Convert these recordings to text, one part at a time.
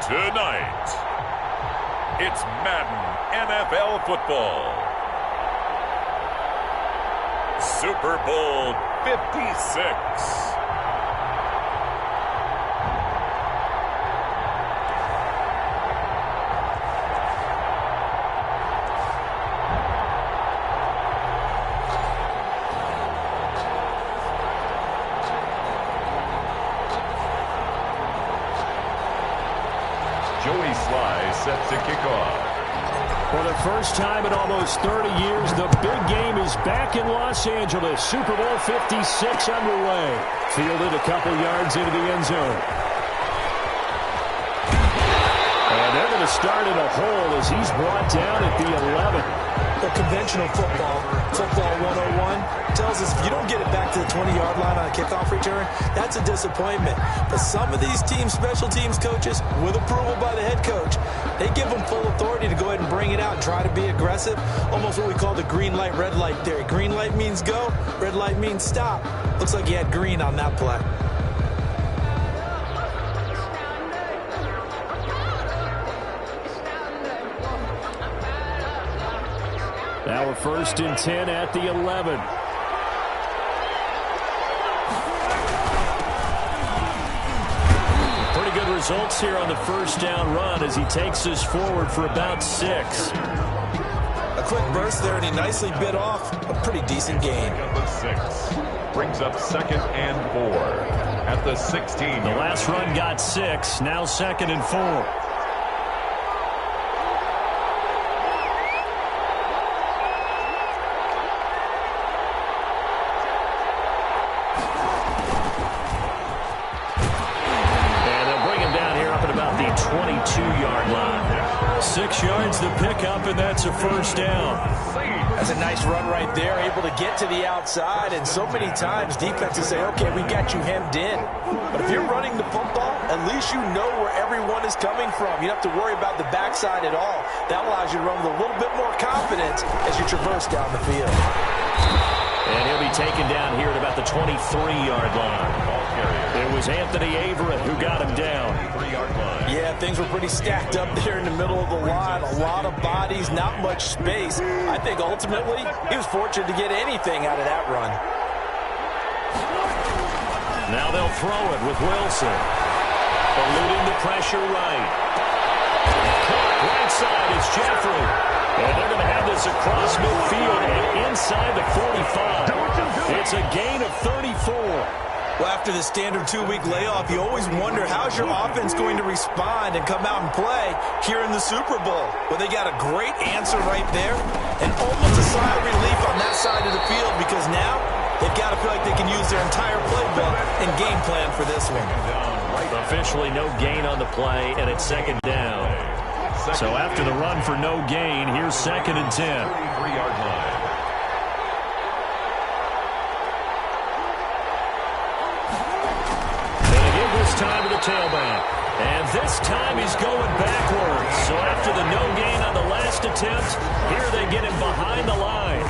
Tonight, it's Madden NFL football. Super Bowl 56. Set to kick off. For the first time in almost 30 years, the big game is back in Los Angeles. Super Bowl 56 underway. Fielded a couple yards into the end zone. And they're going to start in a hole as he's brought down at the 11. The conventional football 101, tells us if you don't get it back to the 20-yard line on a kickoff return, that's a disappointment. But some of these teams, special teams coaches, with approval by the head coach, they give them full authority to go ahead and bring it out and try to be aggressive. Almost what we call the green light, red light theory. Green light means go, red light means stop. Looks like he had green on that play. Now we're 1st and 10 at the 11. Pretty good results here on the first down run as he takes us forward for about 6. A quick burst there, and he nicely bit off a pretty decent gain. Number 6 brings up 2nd and 4 at the 16. The last run got 6, now 2nd and 4. Yard line. 6 yards to pick up, and that's a first down. That's a nice run right there, able to get to the outside, and so many times defenses say, okay, we got you hemmed in. But if you're running the football, at least you know where everyone is coming from. You don't have to worry about the backside at all. That allows you to run with a little bit more confidence as you traverse down the field. And he'll be taken down here at about the 23-yard line. It was Anthony Averett who got him down. Yeah, things were pretty stacked up there in the middle of the line. A lot of bodies, not much space. I think ultimately he was fortunate to get anything out of that run. Now they'll throw it with Wilson. Eluding the pressure right. Caught right side is Jeffrey. And they're going to have this across midfield and inside the 45. It's a gain of 34. Well, after the standard 2-week layoff, you always wonder how's your offense going to respond and come out and play here in the Super Bowl. Well, they got a great answer right there and almost a sigh of relief on that side of the field because now they've got to feel like they can use their entire playbook and game plan for this one. Officially no gain on the play, and it's 2nd down. So after the run for no gain, here's 2nd and 10. 33-yard line. Time to the tailback. And this time he's going backwards. So after the no gain on the last attempt, here they get him behind the line.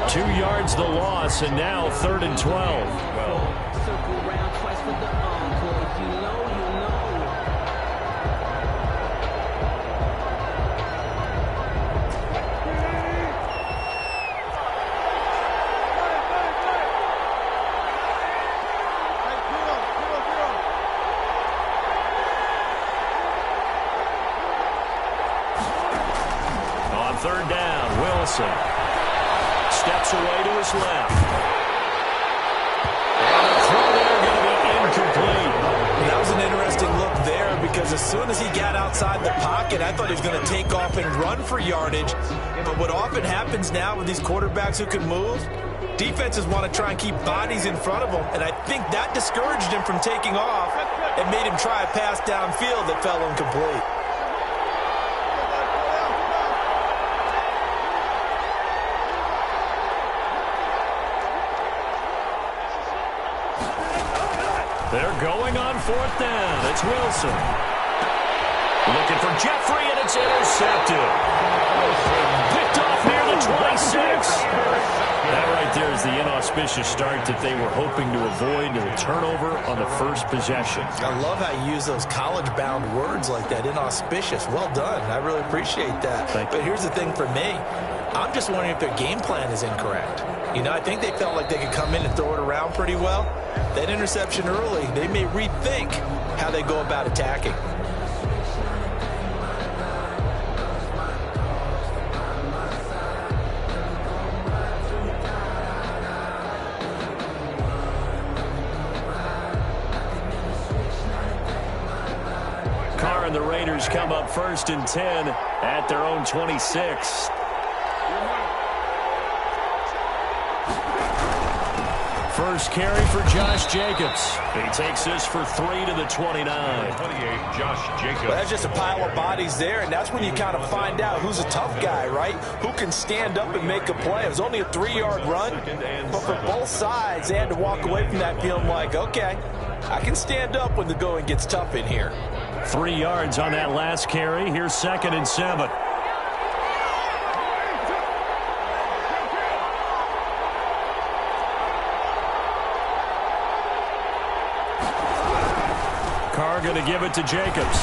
2 yards the loss, and now 3rd and 12. Steps away to his left. And the throw there going to be incomplete. That was an interesting look there because as soon as he got outside the pocket, I thought he was going to take off and run for yardage. But what often happens now with these quarterbacks who can move, defenses want to try and keep bodies in front of them. And I think that discouraged him from taking off and made him try a pass downfield that fell incomplete. They're going on 4th down. It's Wilson. Looking for Jeffrey, and it's intercepted. Picked off near the 26. That right there is the auspicious start that they were hoping to avoid a turnover on the first possession. I love how you use those college-bound words like that, inauspicious. Well done. I really appreciate that. But here's the thing for me. I'm just wondering if their game plan is incorrect. You know, I think they felt like they could come in and throw it around pretty well. That interception early, they may rethink how they go about attacking. And the Raiders come up 1st and 10 at their own 26. First carry for Josh Jacobs. He takes this for 3 to the 29. 28, Josh Jacobs. Well, that's just a pile of bodies there, and that's when you kind of find out who's a tough guy, right? Who can stand up and make a play. It was only a 3-yard run, but for both sides, they had to walk away from that feeling like, okay, I can stand up when the going gets tough in here. 3 yards on that last carry. Here's 2nd and 7. Carr going to give it to Jacobs.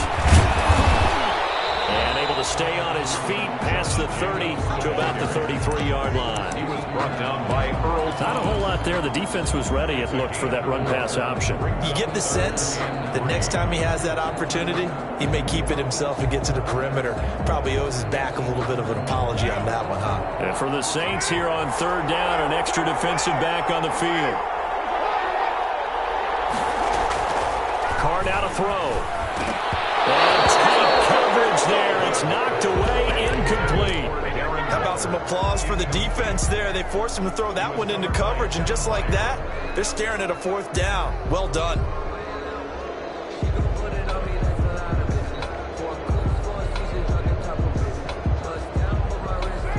And able to stay on his feet past the 30 to about the 33-yard line. He was brought down by Earl. Not a whole lot there. The defense was ready, it looked, for that run-pass option. You get the sense that next time he has that opportunity, he may keep it himself and get to the perimeter. Probably owes his back a little bit of an apology on that one, huh? And for the Saints here on 3rd down, an extra defensive back on the field. Carr now to throw. And tight coverage there. It's knocked away, incomplete. How about some applause for the defense there? They forced him to throw that one into coverage, and just like that, they're staring at a 4th down. Well done.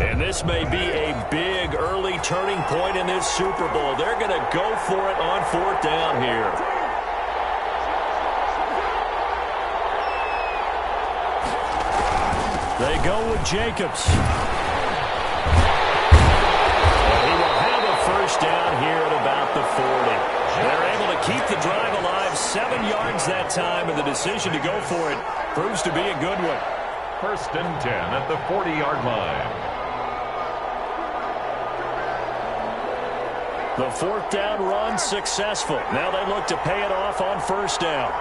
And this may be a big early turning point in this Super Bowl. They're going to go for it on 4th down here. They go with Jacobs. And he will have a 1st down here at about the 40. They're able to keep the drive alive, 7 yards that time, and the decision to go for it proves to be a good one. 1st and 10 at the 40-yard line. The 4th down run successful. Now they look to pay it off on 1st down.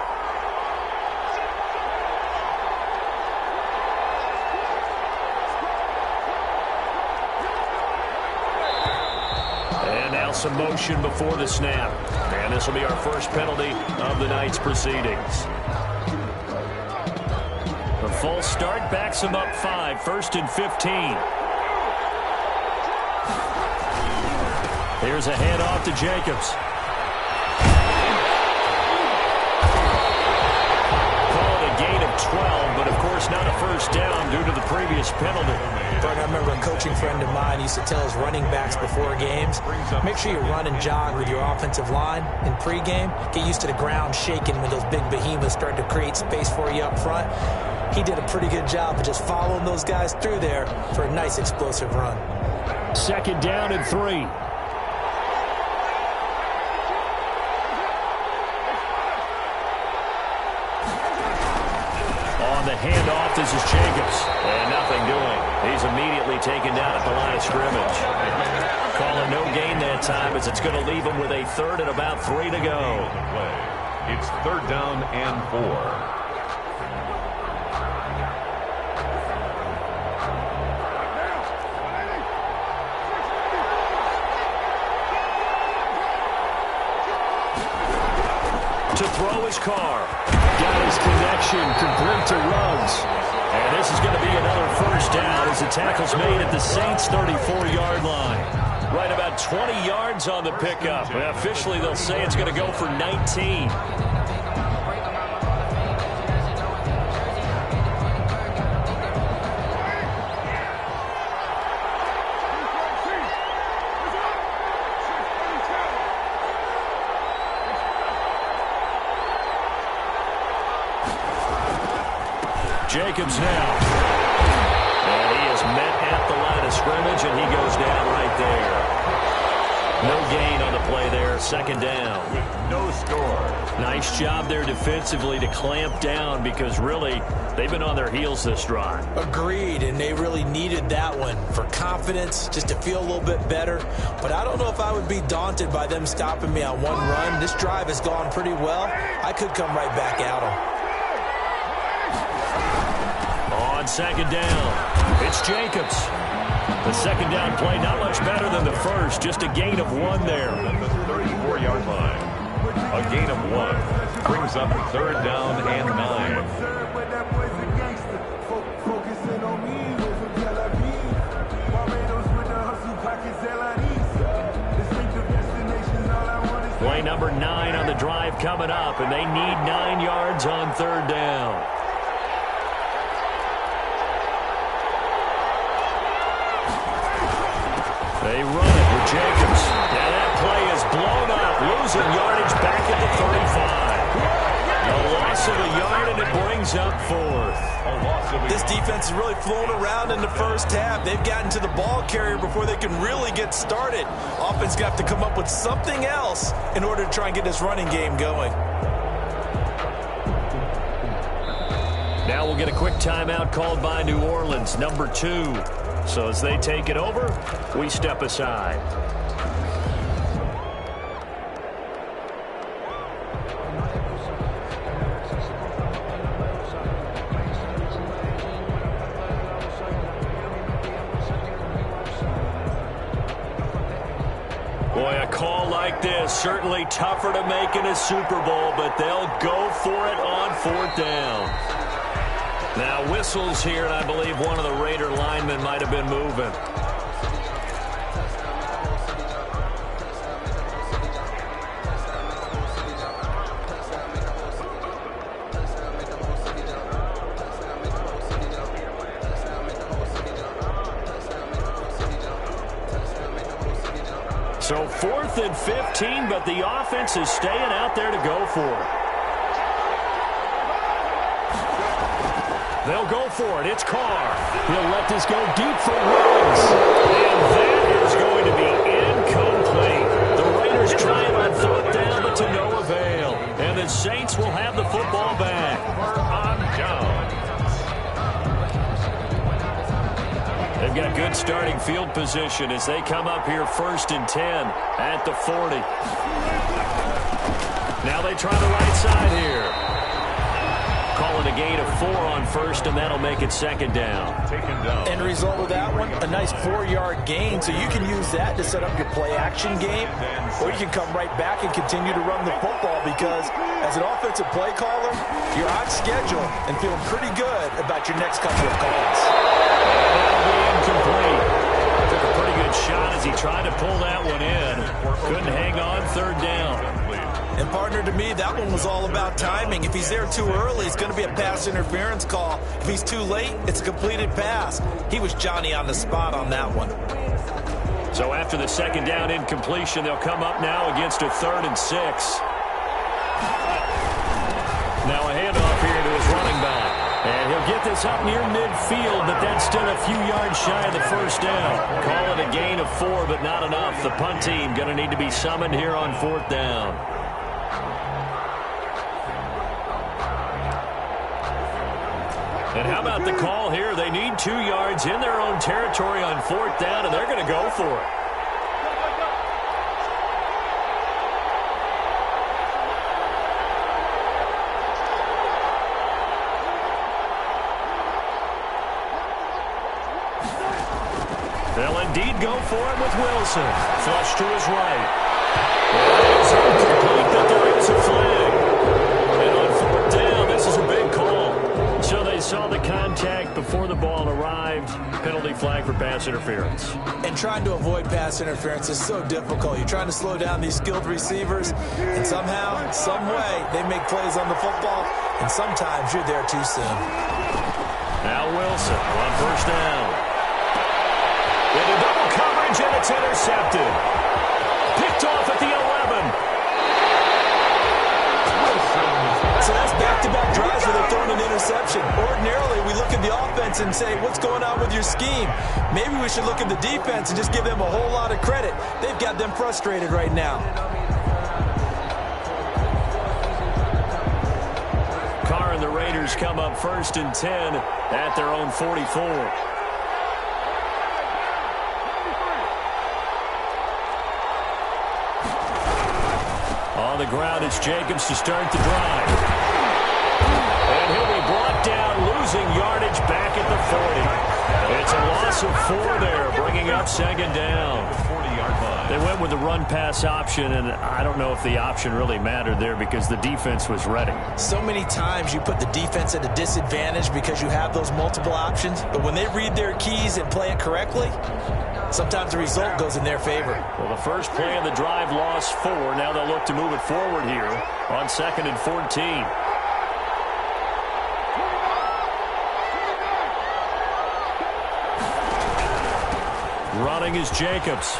Some motion before the snap. And this will be our first penalty of the night's proceedings. The false start backs him up 5. 1st and 15. Here's a handoff to Jacobs. Called a gain of 12, but of course not a 1st down due to the previous penalty. I remember a coaching friend of mine used to tell his running backs before games, make sure you run and jog with your offensive line in pregame. Get used to the ground shaking when those big behemoths start to create space for you up front. He did a pretty good job of just following those guys through there for a nice explosive run. 2nd down and 3. The handoff, this is Jacobs. And nothing doing. He's immediately taken down at the line of scrimmage. Calling no gain that time as it's going to leave him with a 3rd and about 3 to go. It's 3rd down and 4. To throw his Carr. Got his connection complete to Ruggs. And this is going to be another 1st down as the tackle's made at the Saints' 34-yard line. Right about 20 yards on the pickup. And officially, they'll say it's going to go for 19. Jacobs now. And he is met at the line of scrimmage, and he goes down right there. No gain here, second down. With no score. Nice job there defensively to clamp down because really they've been on their heels this drive. Agreed, and they really needed that one for confidence, just to feel a little bit better. But I don't know if I would be daunted by them stopping me on one run. This drive has gone pretty well. I could come right back at them. On second down, it's Jacobs. The second down play not much better than the first, just a gain of 1 there. At the 34-yard line. A gain of 1 brings up third down and 9. Play number 9 on the drive coming up, and they need 9 yards on third down. They run it with Jacobs. Now that play is blown up, losing yardage back at the 35. A loss of a yard, and it brings up 4th. This defense is really flown around in the first half. They've gotten to the ball carrier before they can really get started. Offense got to come up with something else in order to try and get this running game going. Now we'll get a quick timeout called by New Orleans, number 2. So as they take it over, we step aside. Boy, a call like this, certainly tougher to make in a Super Bowl, but they'll go for it on 4th down. Now whistles here, and I believe one of the Raider linemen might have been moving. So 4th and 15, but the offense is staying out there to go for it. They'll go for it. It's Carr. He'll let this go deep for Woods. And that is going to be incomplete. The Raiders trying on 4th down, but to no avail. And the Saints will have the football back. On down. They've got good starting field position as they come up here 1st and 10 at the 40. Now they try the right side here. Calling a gain of 4 on 1st, and that'll make it 2nd down. Taken down. End result of that one, a nice 4-yard gain, so you can use that to set up your play-action game, or you can come right back and continue to run the football because as an offensive play caller, you're on schedule and feeling pretty good about your next couple of calls. That'll be incomplete. Took a pretty good shot as he tried to pull that one in. Couldn't hang on 3rd down. And, partner, to me, that one was all about timing. If he's there too early, it's going to be a pass interference call. If he's too late, it's a completed pass. He was Johnny on the spot on that one. So after the 2nd down incompletion, they'll come up now against a 3rd and 6. Now a handoff here to his running back. And he'll get this up near midfield, but that's still a few yards shy of the 1st down. Call it a gain of 4, but not enough. The punt team going to need to be summoned here on 4th down. And how about the call here? They need 2 yards in their own territory on 4th down, and they're going to go for it. They'll indeed go for it with Wilson. Flush to his right. It is incomplete, but there is a flag. And on 4th down, this is a big call. So they saw the contact before the ball arrived. Penalty flag for pass interference. And trying to avoid pass interference is so difficult. You're trying to slow down these skilled receivers, and somehow, some way, they make plays on the football, and sometimes you're there too soon. Now Wilson on 1st down. Into double coverage, and it's intercepted. Picked off at the 11. So that's back-to-back drives where they're throwing an interception. Ordinarily, we look at the offense and say, what's going on with your scheme? Maybe we should look at the defense and just give them a whole lot of credit. They've got them frustrated right now. and the Raiders come up 1st and 10 at their own 44. On the ground, it's Jacobs to start the drive. And he'll be brought down, losing yardage back at the 40. It's a loss of 4 there, bringing up 2nd down. 40-yard line. They went with the run-pass option, and I don't know if the option really mattered there because the defense was ready. So many times you put the defense at a disadvantage because you have those multiple options, but when they read their keys and play it correctly, sometimes the result goes in their favor. Well, the first play of the drive lost 4. Now they'll look to move it forward here on 2nd and 14. Running is Jacobs.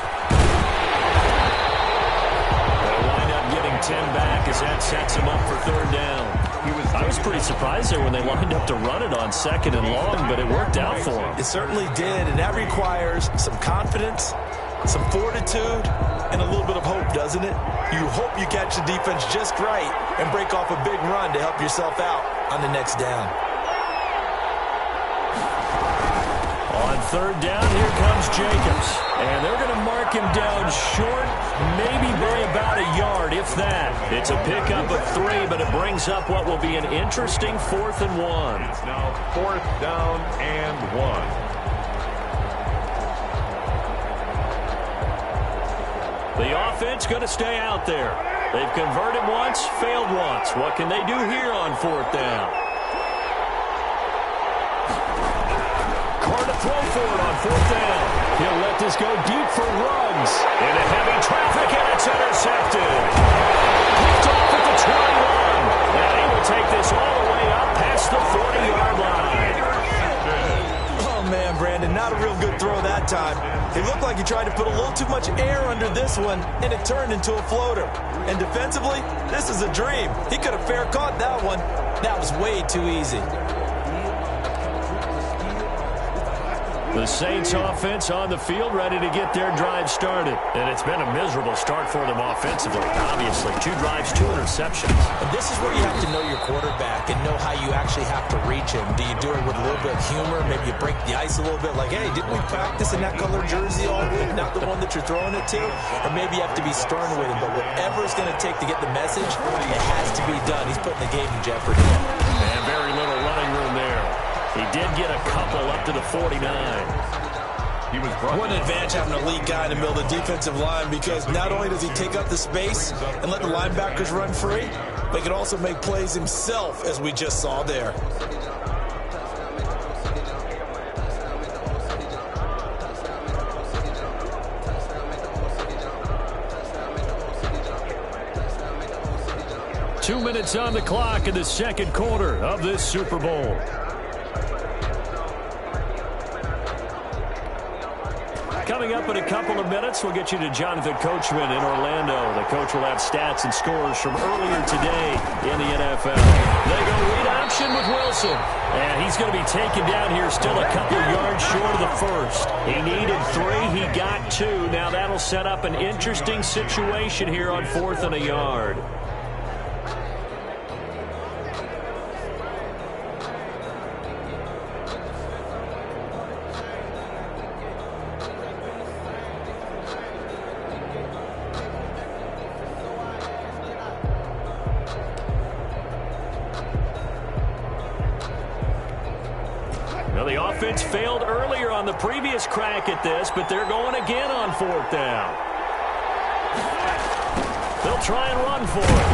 They'll wind up getting 10 back as that sets him up for 3rd down. I was pretty surprised there when they lined up to run it on 2nd and long, but it worked out for him. It certainly did, and that requires some confidence, some fortitude, and a little bit of hope, doesn't it? You hope you catch the defense just right and break off a big run to help yourself out on the next down. On 3rd down, here comes Jacobs. And they're going to mark him down short, maybe by about a yard, if that. It's a pickup of 3, but it brings up what will be an interesting 4th and 1. It's now 4th down and 1. The offense going to stay out there. They've converted once, failed once. What can they do here on 4th down? Carr to throw for it on 4th down. He'll let this go deep for Ruggs. Into heavy traffic, and it's intercepted. Picked off at the 21. And he will take this all the way up past the 40-yard line. Oh, man, Brandon, not a real good throw that time. It looked like he tried to put a little too much air under this one, and it turned into a floater. And defensively, this is a dream. He could have fair caught that one. That was way too easy. The Saints offense on the field, ready to get their drive started. And it's been a miserable start for them offensively. Obviously, 2 drives, 2 interceptions. And this is where you have to know your quarterback and know how you actually have to reach him. Do you do it with a little bit of humor? Maybe you break the ice a little bit, like, hey, didn't we practice in that color jersey all week, not the one that you're throwing it to? Or maybe you have to be stern with him. But whatever it's going to take to get the message, it has to be done. He's putting the game in jeopardy. And very little running room there. He did get a couple up to the 49. What an advantage having a lead guy in the middle of the defensive line, because not only does he take up the space and let the linebackers run free, but he can also make plays himself, as we just saw there. Two minutes on the clock in the 2nd quarter of this Super Bowl. Coming up in a couple of minutes, we'll get you to Jonathan Coachman in Orlando. The coach will have stats and scores from earlier today in the NFL. They go read option with Wilson. And he's going to be taken down here still a couple yards short of the first. He needed 3. He got 2. Now that'll set up an interesting situation here on 4th and a yard. Well, the offense failed earlier on the previous crack at this, but they're going again on 4th down. They'll try and run for it.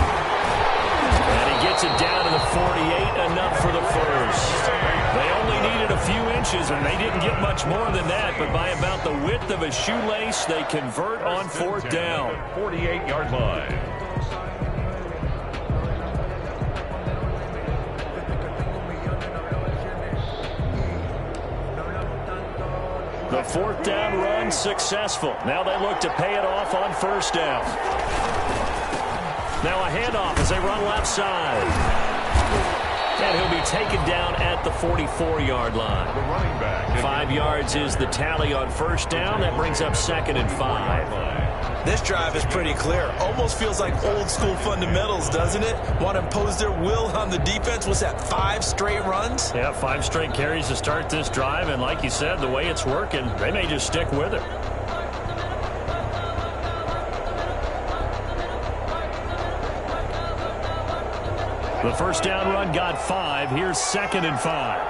And he gets it down to the 48, enough for the first. They only needed a few inches, and they didn't get much more than that, but by about the width of a shoelace, they convert on 4th down. 48-yard line. The 4th down run successful. Now they look to pay it off on 1st down. Now a handoff as they run left side. And he'll be taken down at the 44-yard line. The running back. 5 yards is the tally on 1st down. That brings up 2nd and 5. This drive is pretty clear. Almost feels like old school fundamentals, doesn't it? Want to impose their will on the defense. What's that, 5 straight runs? Yeah, 5 straight carries to start this drive. And like you said, the way it's working, they may just stick with it. The first down run got 5. Here's 2nd and 5.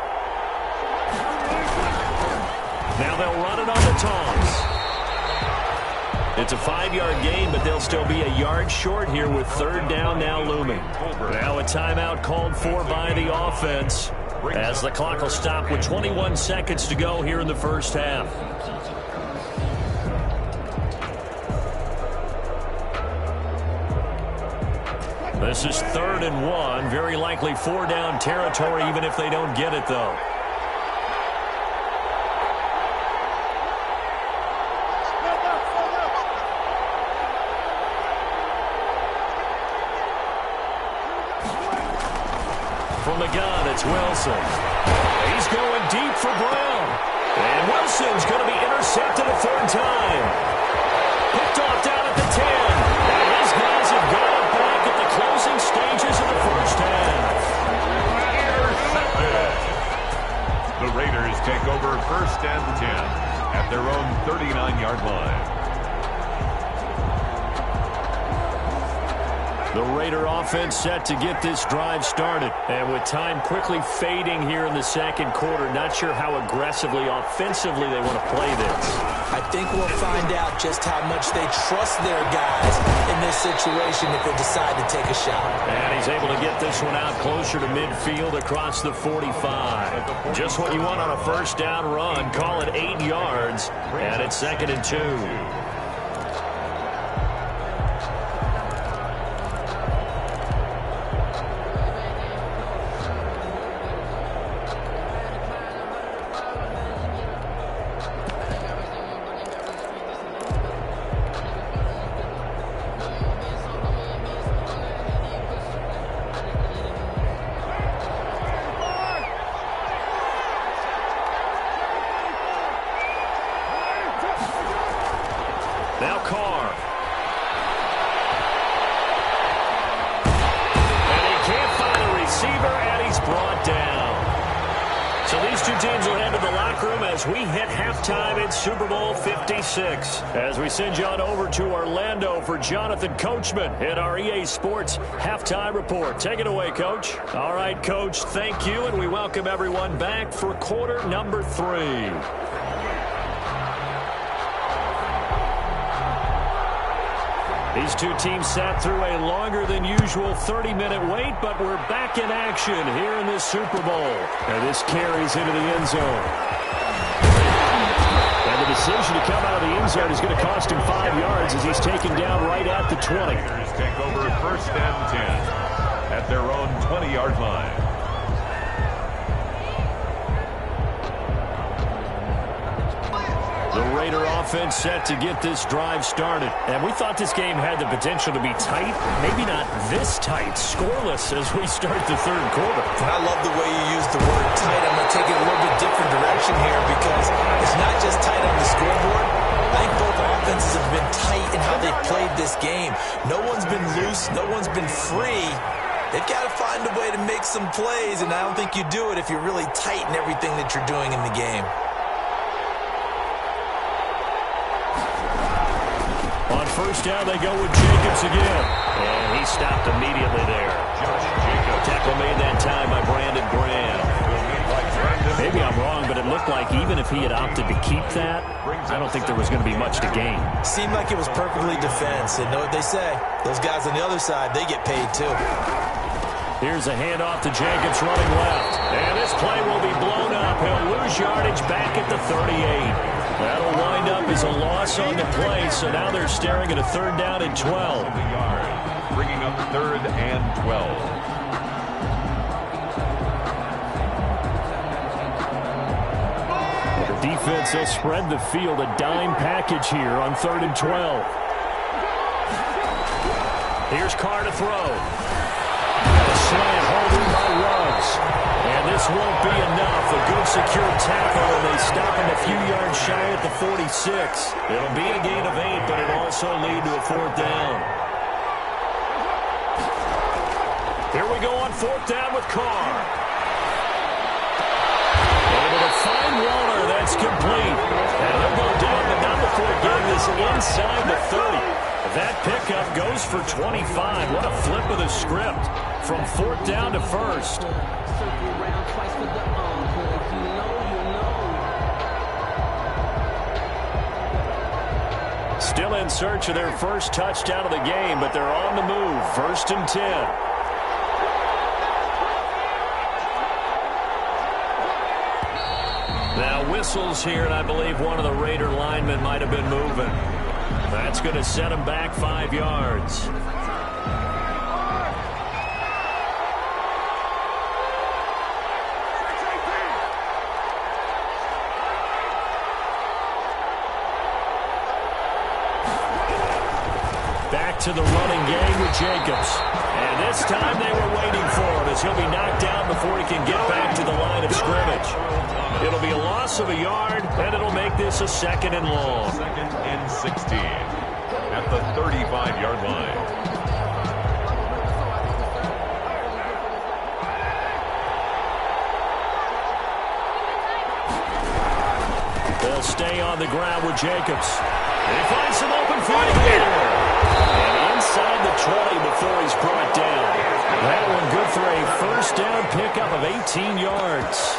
Now they'll run it on the Tongs. It's a 5-yard gain, but they'll still be a yard short here with 3rd down now looming. Now a timeout called for by the offense as the clock will stop with 21 seconds to go here in the first half. This is 3rd and 1. Very likely 4-down territory, even if they don't get it, though. From the gun, it's Wilson. He's going deep for Brown. And Wilson's going to be intercepted a 3rd time. Picked off down at the 10. And these guys have got it back at the closing stages of the first half. Intercepted. The Raiders take over 1st and 10 at their own 39-yard line. The Raider offense set to get this drive started. And with time quickly fading here in the 2nd quarter, not sure how aggressively, offensively they want to play this. I think we'll find out just how much they trust their guys in this situation if they decide to take a shot. And he's able to get this one out closer to midfield across the 45. Just what you want on a 1st down run. Call it 8 yards. And it's 2nd and 2. Now Carr. And he can't find a receiver, and he's brought down. So these two teams will head to the locker room as we hit halftime in Super Bowl 56. As we send you on over to Orlando for Jonathan Coachman in our EA Sports Halftime Report. Take it away, Coach. All right, Coach, thank you, and we welcome everyone back for quarter number 3. These two teams sat through a longer than usual 30-minute wait, but we're back in action here in this Super Bowl. And this carries into the end zone. And the decision to come out of the end zone is going to cost him 5 yards as he's taken down right at the 20. Raiders take over 1st and 10 at their own 20-yard line. The Raider offense set to get this drive started. And we thought this game had the potential to be tight. Maybe not this tight, scoreless as we start the 3rd quarter. And I love the way you use the word tight. I'm going to take it a little bit different direction here because it's not just tight on the scoreboard. I think both offenses have been tight in how they've played this game. No one's been loose. No one's been free. They've got to find a way to make some plays, and I don't think you do it if you're really tight in everything that you're doing in the game. On 1st down, they go with Jacobs again. And he stopped immediately there. Tackle made that time by Brandon Graham. Maybe I'm wrong, but it looked like even if he had opted to keep that, I don't think there was going to be much to gain. Seemed like it was perfectly defense. And know what they say? Those guys on the other side, they get paid too. Here's a handoff to Jacobs running left. And this play will be blown up. He'll lose yardage back at the 38. That'll wind up as a loss on the play, so now they're staring at a 3rd down and 12. Bringing up 3rd and 12. The defense has spread the field, a dime package here on 3rd and 12. Here's Carr to throw. A slant holding by Ruggs. And this won't be enough. A good secure tackle, and they stop him a few yards shy at the 46. It'll be a gain of 8, but it'll also lead to a 4th down. Here we go on 4th down with Carr. Able to find Waller. That's complete. And they'll go down, but not before getting this inside the 30. That pickup goes for 25. What a flip of the script from 4th down to 1st. Still in search of their first touchdown of the game, but they're on the move. 1st and 10. Now whistles here, and I believe one of the Raider linemen might have been moving. That's going to set him back 5 yards. Back to the running game with Jacobs. And this time they were waiting for him as he'll be knocked down before he can get back to the line of scrimmage. It'll be a loss of a yard, and it'll make this a 2nd and long. 2nd and 16 at the 35-yard line. They'll stay on the ground with Jacobs. They find some open field here. And inside the 20 before he's brought down. That one good for a 1st down pickup of 18 yards.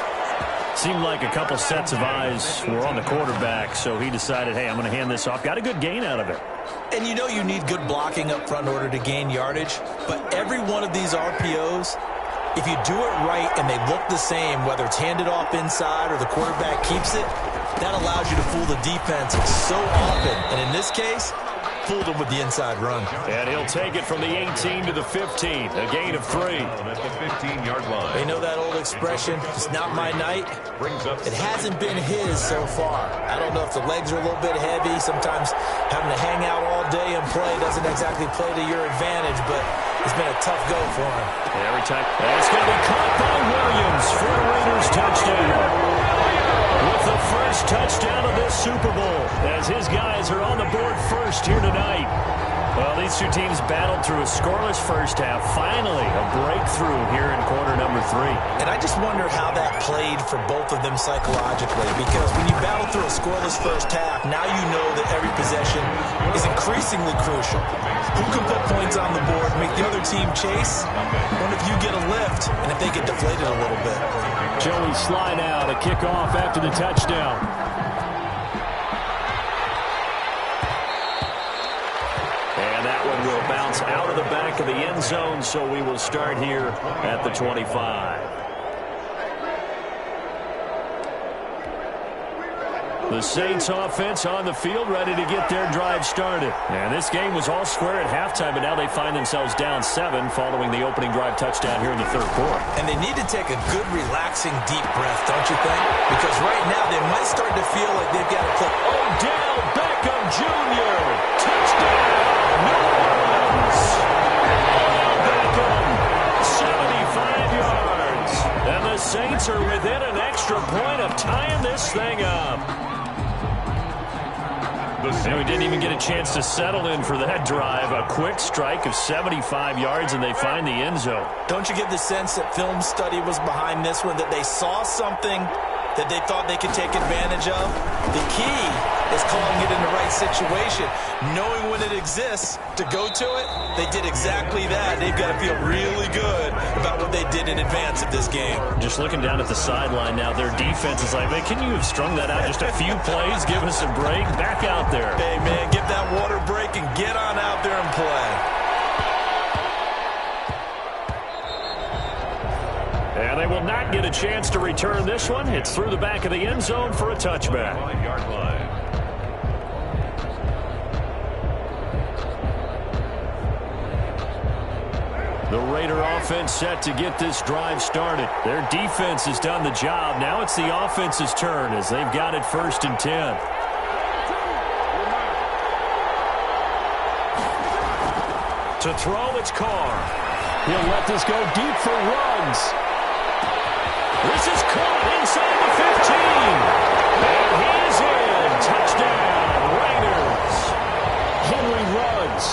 Seemed like a couple sets of eyes were on the quarterback, so he decided, hey, I'm going to hand this off. Got a good gain out of it. And you know you need good blocking up front in order to gain yardage, but every one of these RPOs, if you do it right and they look the same, whether it's handed off inside or the quarterback keeps it, that allows you to fool the defense so often. And in this case, fooled him with the inside run. And he'll take it from the 18 to the 15, a gain of 3. At the 15-yard line. They know that old expression, it's not my night. It hasn't been his so far. I don't know if the legs are a little bit heavy. Sometimes having to hang out all day and play doesn't exactly play to your advantage, but it's been a tough go for him. Every time. That's going to be caught by Williams for a Raiders touchdown. With the first touchdown of this Super Bowl, as his guys are on the board first here tonight. Well, these two teams battled through a scoreless first half. Finally, a breakthrough here in quarter number 3. And I just wonder how that played for both of them psychologically, because when you battle through a scoreless first half, now you know that every possession is increasingly crucial. Who can put points on the board, make the other team chase? What if you get a lift, and if they get deflated a little bit? Joey slide out, a kickoff after the touchdown. And that one will bounce out of the back of the end zone, so we will start here at the 25. The Saints offense on the field, ready to get their drive started. And this game was all square at halftime, but now they find themselves down 7 following the opening drive touchdown here in the 3rd quarter. And they need to take a good, relaxing, deep breath, don't you think? Because right now they might start to feel like they've got to click. Odell Beckham Jr. Touchdown! New Orleans! Beckham, 75 yards. And the Saints are within an extra point of tying this thing up. And we didn't even get a chance to settle in for that drive. A quick strike of 75 yards, and they find the end zone. Don't you get the sense that film study was behind this one, that they saw something that they thought they could take advantage of? The key is calling it in the right situation, knowing when it exists to go to it. They did exactly that. They've got to feel really good about what they did in advance of this game. Just looking down at the sideline now, their defense is like, man, can you have strung that out just a few plays? Give us a break. Back out there. Hey, man, give that water break and get on out there and play. And they will not get a chance to return this one. It's through the back of the end zone for a touchback. 5-yard line. The Raider offense set to get this drive started. Their defense has done the job. Now it's the offense's turn as they've got it 1st and 10. To throw, it's Carr. He'll let this go deep for Ruggs. This is caught inside the 15. And he's in. Touchdown, Raiders. Henry runs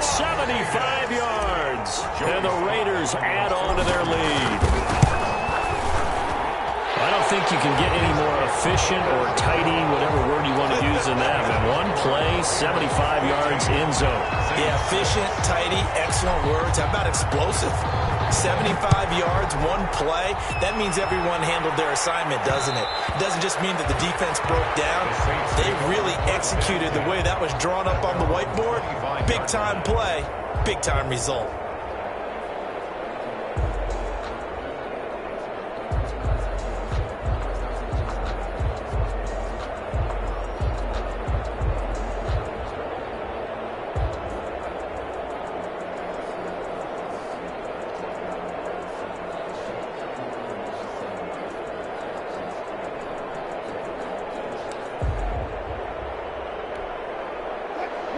75 yards. And the Raiders add on to their lead. I don't think you can get any more efficient or tidy, whatever word you want to use in that. But one play, 75 yards in zone. Yeah, efficient, tidy, excellent words. How about explosive? 75 yards, one play. That means everyone handled their assignment, doesn't it? It doesn't just mean that the defense broke down. They really executed the way that was drawn up on the whiteboard. Big-time play, big-time result.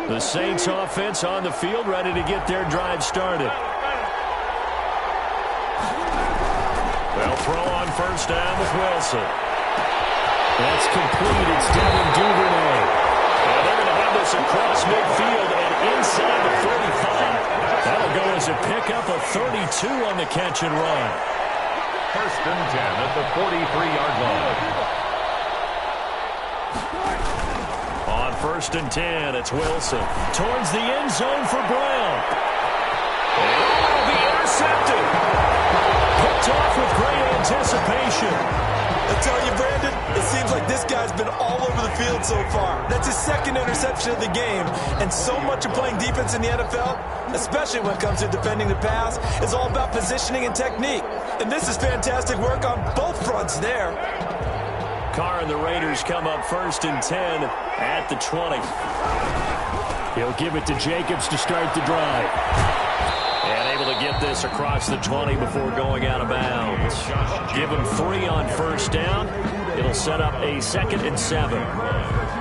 The Saints offense on the field, ready to get their drive started. They'll throw on first down with Wilson. That's complete. It's Devin Duvernay. And they're going to have this across midfield and inside the 35. That'll go as a pickup of 32 on the catch and run. First and 10 at the 43-yard line. First and 10, it's Wilson. Towards the end zone for Brown. And it'll be intercepted. Picked off with great anticipation. I tell you, Brandon, it seems like this guy's been all over the field so far. That's his second interception of the game. And so much of playing defense in the NFL, especially when it comes to defending the pass, is all about positioning and technique. And this is fantastic work on both fronts there. Carr and the Raiders come up first and 10 at the 20. He'll give it to Jacobs to start the drive. And able to get this across the 20 before going out of bounds. Give him 3 on first down. It'll set up a 2nd and 7.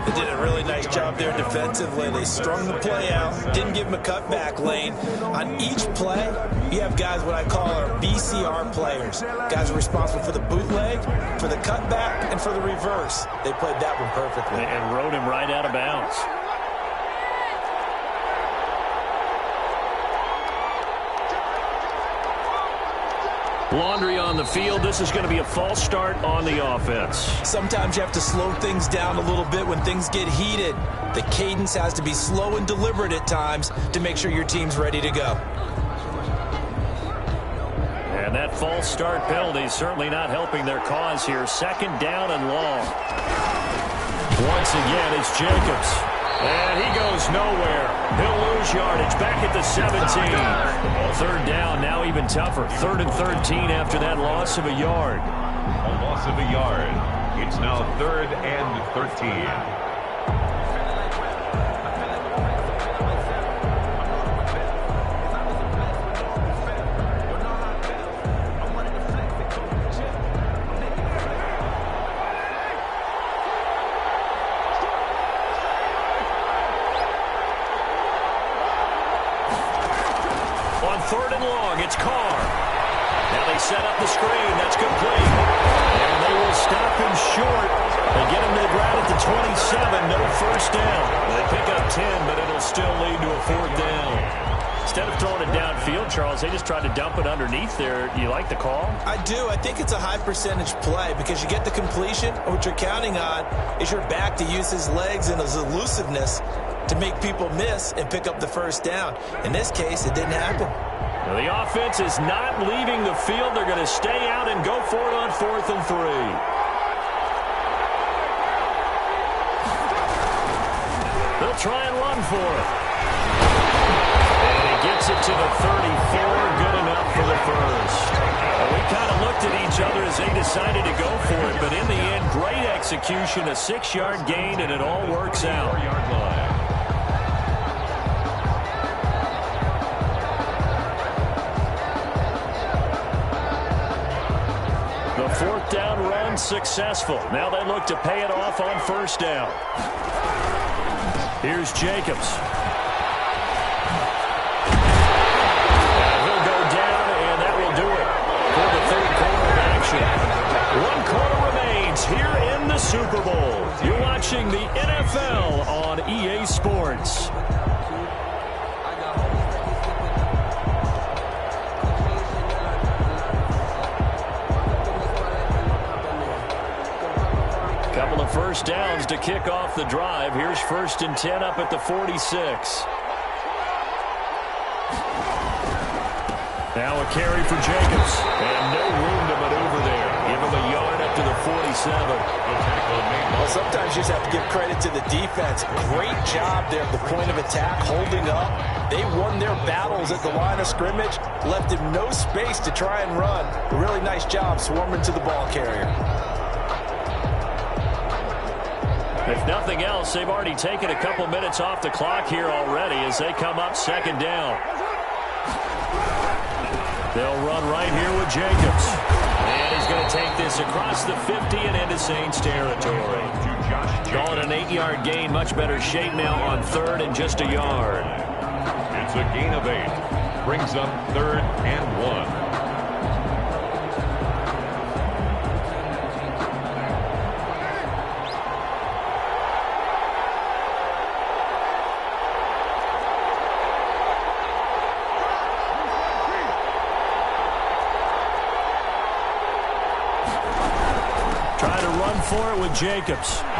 They did a really nice job there defensively. They strung the play out, didn't give him a cutback lane. On each play, you have guys what I call our BCR players. Guys are responsible for the bootleg, for the cutback, and for the reverse. They played that one perfectly. And rode him right out of bounds. Laundry on the field. This is going to be a false start on the offense. Sometimes you have to slow things down a little bit when things get heated. The cadence has to be slow and deliberate at times to make sure your team's ready to go. And that false start penalty is certainly not helping their cause here. 2nd down and long. Once again, it's Jacobs. And he goes nowhere. He'll lose yardage back at the 17. 3rd down, now even tougher. 3rd and 13 after that loss of a yard. A loss of a yard. It's now 3rd and 13. On 3rd and long, it's Carr. Now they set up the screen. That's complete. And they will stop him short. They get him right at the 27. No first down. They pick up 10, but it'll still lead to a 4th down. Instead of throwing it downfield, Charles, they just tried to dump it underneath there. You like the call? I do. I think it's a high percentage play because you get the completion. And what you're counting on is your back to use his legs and his elusiveness to make people miss and pick up the first down. In this case, it didn't happen. Now the offense is not leaving the field. They're going to stay out and go for it on 4th and 3. They'll try and run for it. And he gets it to the 34. Good enough for the first. We kind of looked at each other as they decided to go for it, but in the end, great execution, a 6-yard gain, and it all works out. 4-yard line. The 4th down run successful. Now they look to pay it off on first down. Here's Jacobs. And he'll go down, and that will do it for the 3rd quarter of action. watching the NFL on EA Sports. Couple of first downs to kick off the drive. Here's 1st and 10 up at the 46. Now a carry for Jacobs. And no room to maneuver there. Give him a yard up to the 47. Well, sometimes you just have to give credit to the defense. Great job there at the point of attack, holding up. They won their battles at the line of scrimmage, left him no space to try and run. A really nice job swarming to the ball carrier. If nothing else, they've already taken a couple minutes off the clock here already as they come up 2nd down. They'll run right here with Jacobs. And he's going to take this across the 50 and into Saints territory. Call it an 8-yard gain. Much better shape now on 3rd and just a yard. It's a gain of 8. Brings up 3rd and 1. For it with Jacobs. And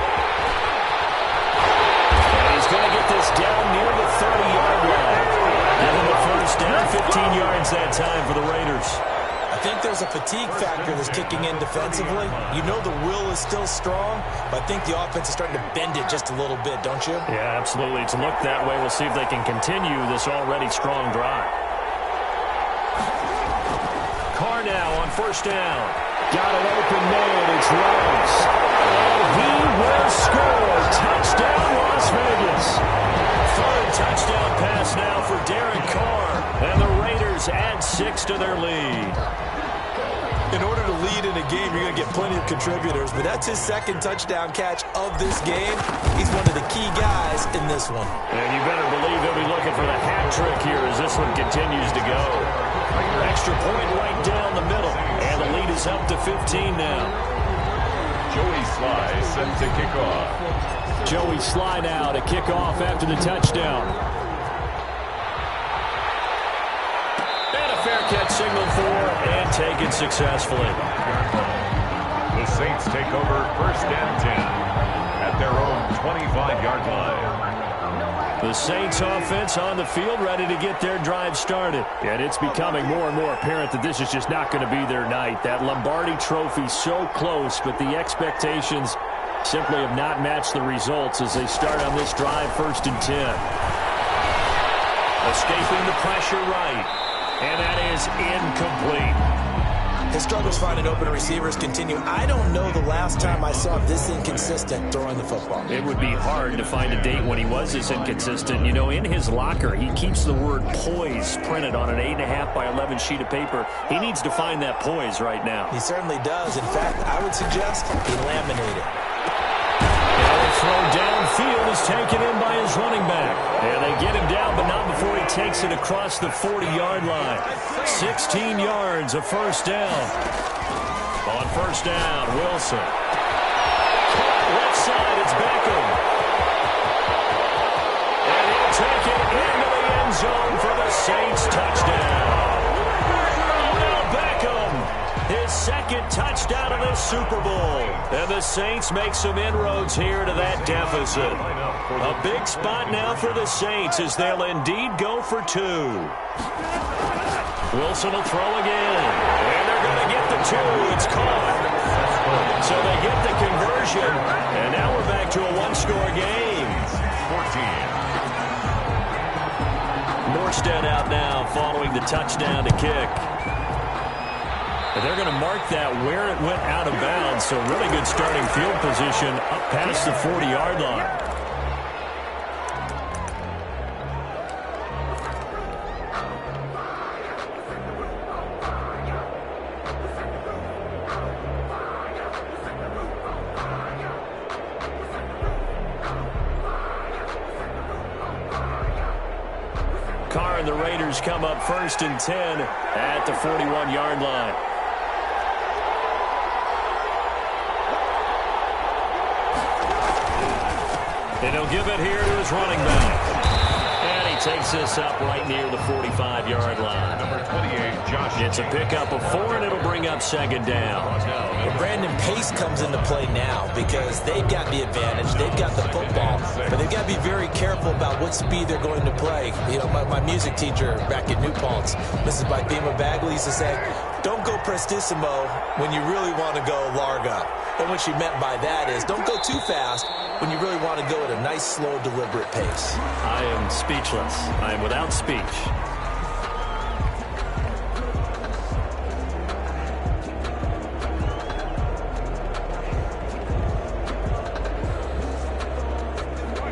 he's going to get this down near the 30-yard line. And then the 1st down, 15 yards that time for the Raiders. I think there's a fatigue factor that's kicking in defensively. You know the will is still strong, but I think the offense is starting to bend it just a little bit, don't you? Yeah, absolutely. It's looked that way. We'll see if they can continue this already strong drive. Carr now on 1st down. Got an open man. It's Rice. And he will score. Touchdown, Las Vegas. 3rd touchdown pass now for Derek Carr. And the Raiders add 6 to their lead. In order to lead in a game, you're going to get plenty of contributors, but that's his 2nd touchdown catch of this game. He's one of the key guys in this one. And you better believe they'll be looking for the hat trick here as this one continues to go. Extra point right down the middle. And the lead is up to 15 now. Joey Sly set to kick off. Joey Sly now to kick off after the touchdown. And a fair catch signaled for and taken successfully. The Saints take over 1st and 10 at their own 25-yard line. The Saints offense on the field ready to get their drive started. And it's becoming more and more apparent that this is just not going to be their night. That Lombardi trophy so close, but the expectations simply have not matched the results as they start on this drive 1st and 10. Escaping the pressure right. And that is incomplete. His struggles finding open receivers continue. I don't know the last time I saw him this inconsistent throwing the football. It would be hard to find a date when he was this inconsistent. You know, in his locker, he keeps the word poise printed on an 8.5 by 11 sheet of paper. He needs to find that poise right now. He certainly does. In fact, I would suggest he laminate it. Throw downfield is taken in by his running back. And they get him down, but not before he takes it across the 40-yard line. 16 yards, a 1st down. On 1st down, Wilson. Left side, it's Beckham. And he'll take it into the end zone for the Saints touchdown. Now Beckham. His 2nd touchdown of this Super Bowl. And the Saints make some inroads here to that deficit. A big spot now for the Saints as they'll indeed go for 2. Wilson will throw again. And they're going to get the 2. It's caught. So they get the conversion. And now we're back to a 1-score game. 14. Morstead out now following the touchdown to kick. But they're going to mark that where it went out of bounds. So really good starting field position up past the 40-yard line. Carr and the Raiders come up 1st and 10 at the 41-yard line. And he'll give it here to his running back. And he takes this up right near the 45-yard line. Number 28, Josh. It's a pickup of 4, and it'll bring up second down. And Brandon, pace comes into play now because they've got the advantage. They've got the football, but they've got to be very careful about what speed they're going to play. You know, my music teacher back at New Paltz, Mrs. Bythema Bagley, used to say, don't go prestissimo when you really want to go largo. And what she meant by that is don't go too fast when you really want to go at a nice, slow, deliberate pace. I am speechless. I am without speech.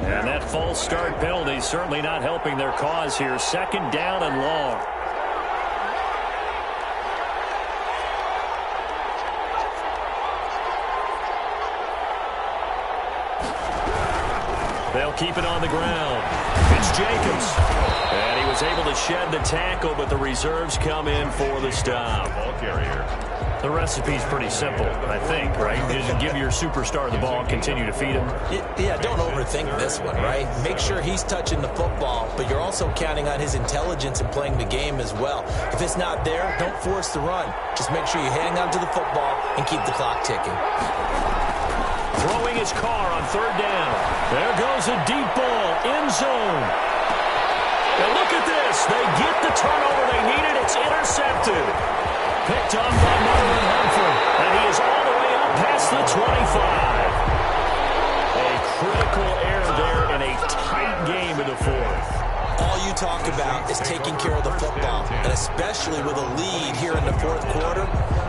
And that false start penalty certainly not helping their cause here. Second down and long. They'll keep it on the ground. It's Jacobs. And he was able to shed the tackle, but the reserves come in for the stop. Ball carrier. The recipe's pretty simple, I think, right? Just give your superstar the ball, continue to feed him. Yeah, don't overthink this one, right? Make sure he's touching the football, but you're also counting on his intelligence in playing the game as well. If it's not there, don't force the run. Just make sure you hang on to the football and keep the clock ticking. Throwing his car on third down. There goes a deep ball, end zone. And look at this. They get the turnover they needed. It's intercepted. Picked up by Marlon Humphrey. And he is all the way up past the 25. A critical error there in a tight game in the fourth. All you talk about is taking care of the football, and especially with a lead here in the fourth quarter,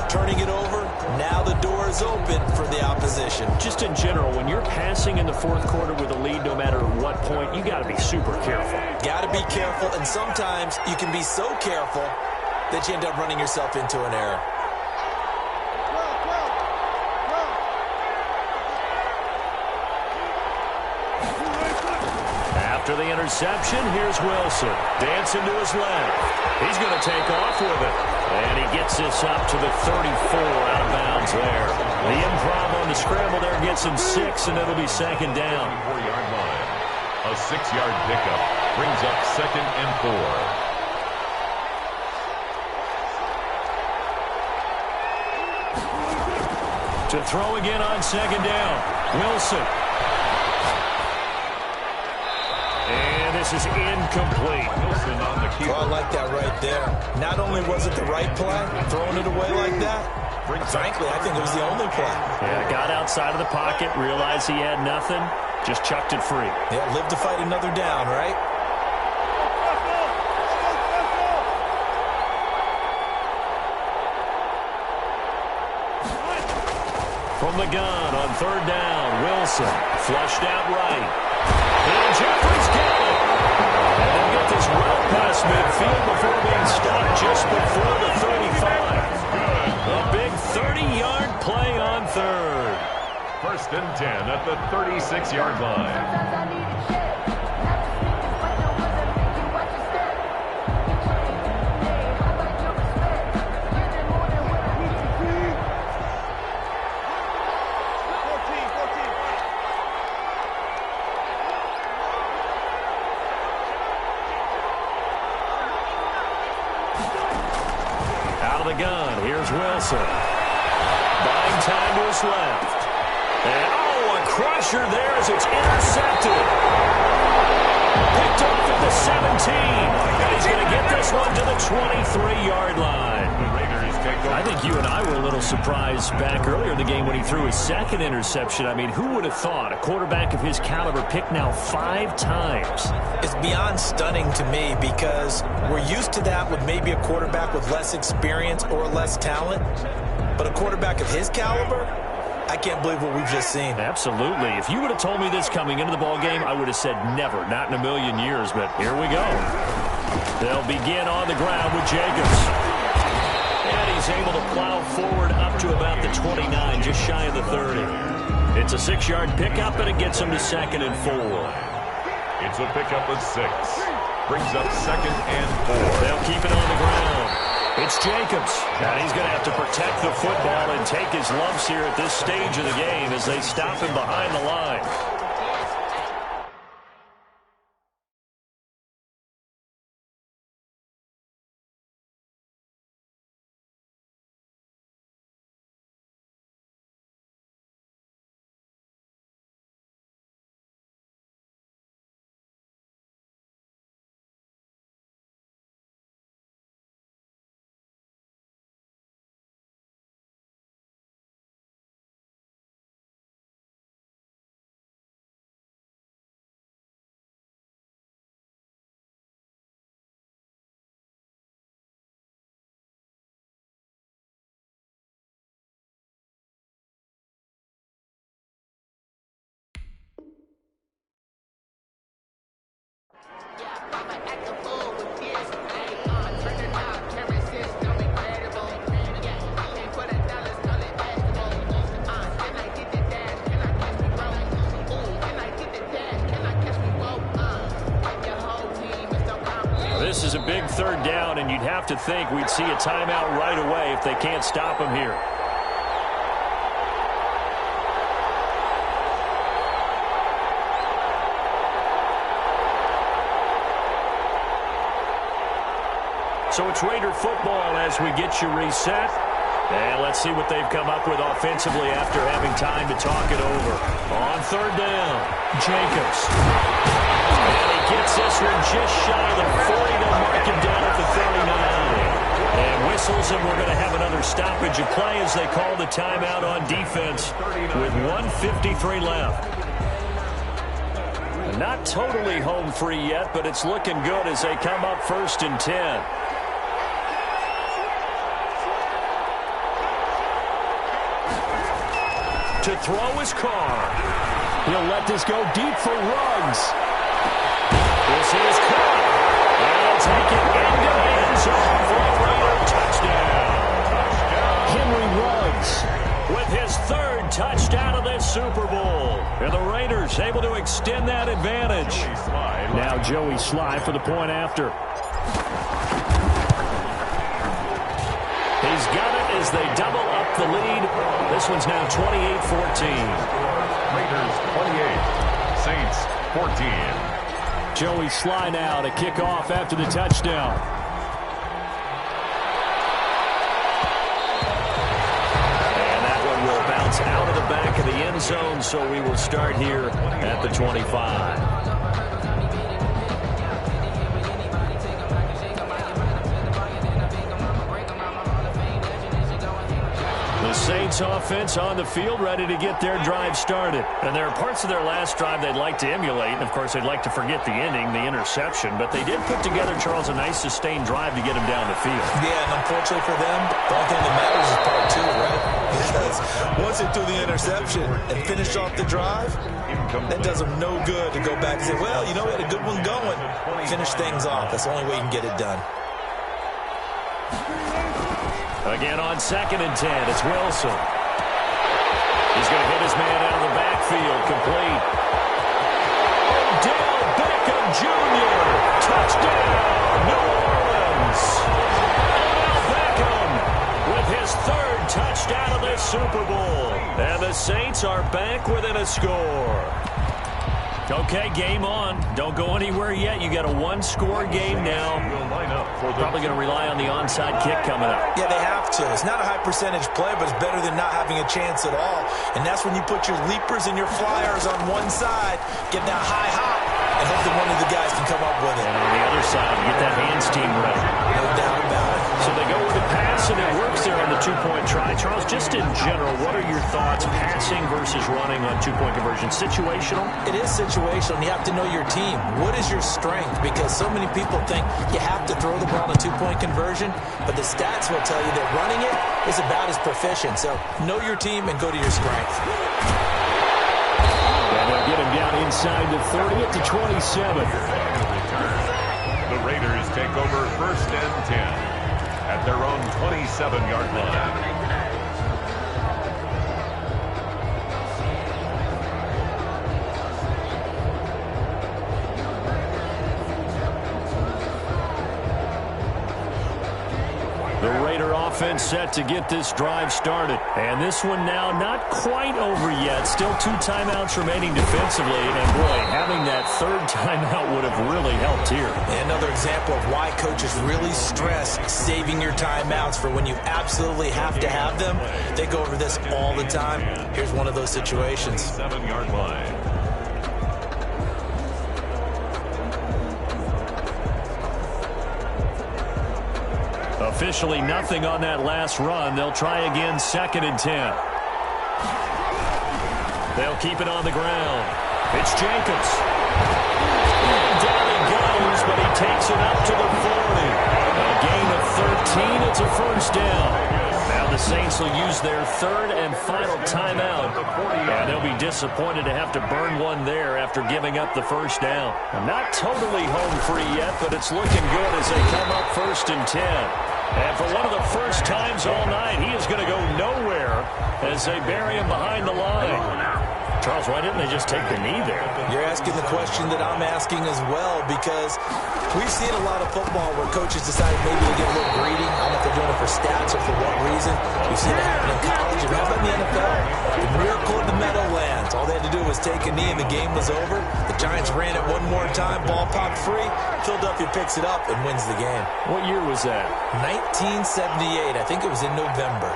turning it over, now the door is open for the opposition. Just in general, when you're passing in the fourth quarter with a lead, no matter what point, you got to be super careful. Got to be careful, and sometimes you can be so careful that you end up running yourself into an error. After the interception, here's Wilson. Dancing to his left. He's going to take off with it. And he gets this up to the 34 out of bounds there. The improv on the scramble there gets him 6, and it'll be second down. 4-yard line. A 6-yard pickup brings up second and 4. To throw again on second down. Wilson. And this is incomplete. Wilson on the keeper. Well, I like that right there. Not only was it the right play, throwing it away like that, frankly, I think it was the only play. Yeah, got outside of the pocket, realized he had nothing, just chucked it free. Yeah, live to fight another down, right? From the gun on third down, Wilson flushed out right. And Jeffrey's got it. And they'll get this well past midfield before being stopped just before the 35. A big 30-yard play on third. First and 10 at the 36-yard line. Gun. Here's Wilson. Buying time to his left. And, a crusher there as it's intercepted. Picked off at the 17. And he's going to get this one to the 23-yard line. The Raiders take over. I think you and I were a little surprised back earlier in the game when he threw his second interception. I mean, who would have thought a quarterback of his caliber picked now 5 times? It's beyond stunning to me because we're used to that with maybe a quarterback with less experience or less talent. But a quarterback of his caliber, I can't believe what we've just seen. Absolutely. If you would have told me this coming into the ball game, I would have said never, not in a million years. But here we go. They'll begin on the ground with Jacobs. And he's able to plow forward up to about the 29, just shy of the 30. It's a 6-yard pickup, and it gets him to second and 4. It's a pickup of 6. Brings up second and 4. They'll keep it on the ground. It's Jacobs. And he's going to have to protect the football and take his lumps here at this stage of the game as they stop him behind the line. This is a big third down, and you'd have to think we'd see a timeout right away if they can't stop him here. So it's Raider football as we get you reset. And let's see what they've come up with offensively after having time to talk it over. On third down, Jacobs. And he gets this one just shy of the 40. They'll mark him down at the 39. And whistles, and we're going to have another stoppage of play as they call the timeout on defense with 1:53 left. Not totally home free yet, but it's looking good as they come up 1st and 10. To throw his car. He'll let this go deep for Ruggs. This is caught. And he'll take it into the end zone for a Raider touchdown. Henry Ruggs with his 3rd touchdown of this Super Bowl. And the Raiders able to extend that advantage. Now Joey Sly for the point after. He's got it as they double up the lead. This one's now 28-14. Raiders 28, Saints 14. Joey Sly now to kick off after the touchdown. And that one will bounce out of the back of the end zone, so we will start here at the 25. Saints offense on the field, ready to get their drive started. And there are parts of their last drive they'd like to emulate, and of course they'd like to forget the ending, the interception, but they did put together, Charles, a nice sustained drive to get him down the field. Yeah, and unfortunately for them, the only thing that matters is part 2, right? Because once they threw the interception and finished off the drive, that does them no good to go back and say, well, you know, we had a good one going. Finish things off. That's the only way you can get it done. Again on 2nd and 10, it's Wilson. He's going to hit his man out of the backfield, complete. Odell Beckham Jr., touchdown, New Orleans. Odell Beckham with his 3rd touchdown of this Super Bowl. And the Saints are back within a score. Okay, game on. Don't go anywhere yet. You got a 1-score game now. Probably going to rely on the onside kick coming up. Yeah, they have to. It's not a high percentage play, but it's better than not having a chance at all. And that's when you put your leapers and your flyers on one side, get that high hop, and hope that one of the guys can come up with it. And on the other side, get that hands team ready. No doubt about it. So they go with the pass, and it works there on the 2-point try. Charles, just in general, what are your thoughts, passing versus running on 2-point conversion? Situational? It is situational, and you have to know your team. What is your strength? Because so many people think you have to throw the ball on a 2-point conversion, but the stats will tell you that running it is about as proficient. So know your team and go to your strength. And they'll get him down inside the 30 at the 27. The Raiders take over 1st and 10 at their own 27-yard line. The Raider offense set to get this drive started. And this one now not quite over yet. Still 2 timeouts remaining defensively. And, boy, having that 3rd timeout would have really helped here. And another example of why coaches really stress saving your timeouts for when you absolutely have to have them. They go over this all the time. Here's one of those situations. 7-yard line. Officially nothing on that last run. They'll try again 2nd and 10. They'll keep it on the ground. It's Jacobs. And down he goes, but he takes it up to the 40. A gain of 13. It's a 1st down. Now The Saints will use their third and final timeout. And they'll be disappointed to have to burn one there after giving up the first down. Not totally home free yet, but it's looking good as they come up 1st and 10. And for one of the first times all night, he is going to go nowhere as they bury him behind the line. Charles, why didn't they just take the knee there? You're asking the question that I'm asking as well, because we've seen a lot of football where coaches decided maybe to get a little greedy. I don't know if they're doing it for stats or for what reason. We've seen it happen in college and how about in the NFL? The miracle of the Meadowlands. All they had to do was take a knee and the game was over. The Giants ran it one more time, ball popped free. Philadelphia picks it up and wins the game. What year was that? 1978. I think it was in November.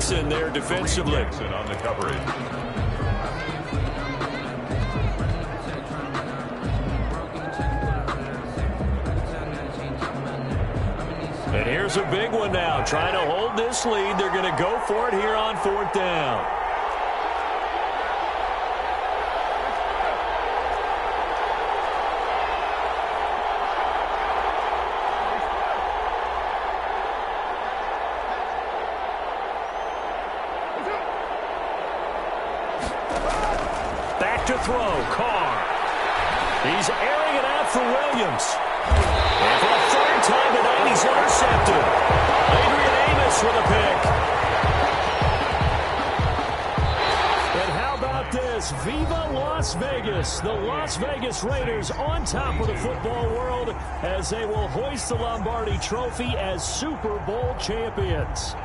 There defensively. On the coverage. And here's a big one now. Trying to hold this lead. They're going to go for it here on 4th down. To throw, Carr. He's airing it out for Williams. And for the 3rd time tonight, he's intercepted. Adrian Amos with a pick. And how about this? Viva Las Vegas. The Las Vegas Raiders on top of the football world as they will hoist the Lombardi Trophy as Super Bowl champions.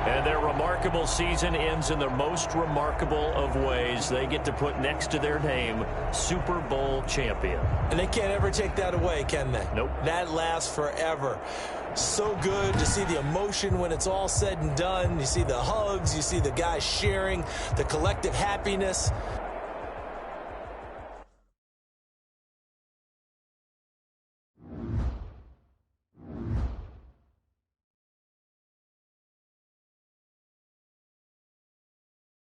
And their remarkable season ends in the most remarkable of ways. They get to put next to their name, Super Bowl champion. And they can't ever take that away, can they? Nope. That lasts forever. So good to see the emotion when it's all said and done. You see the hugs. You see the guys sharing, the collective happiness.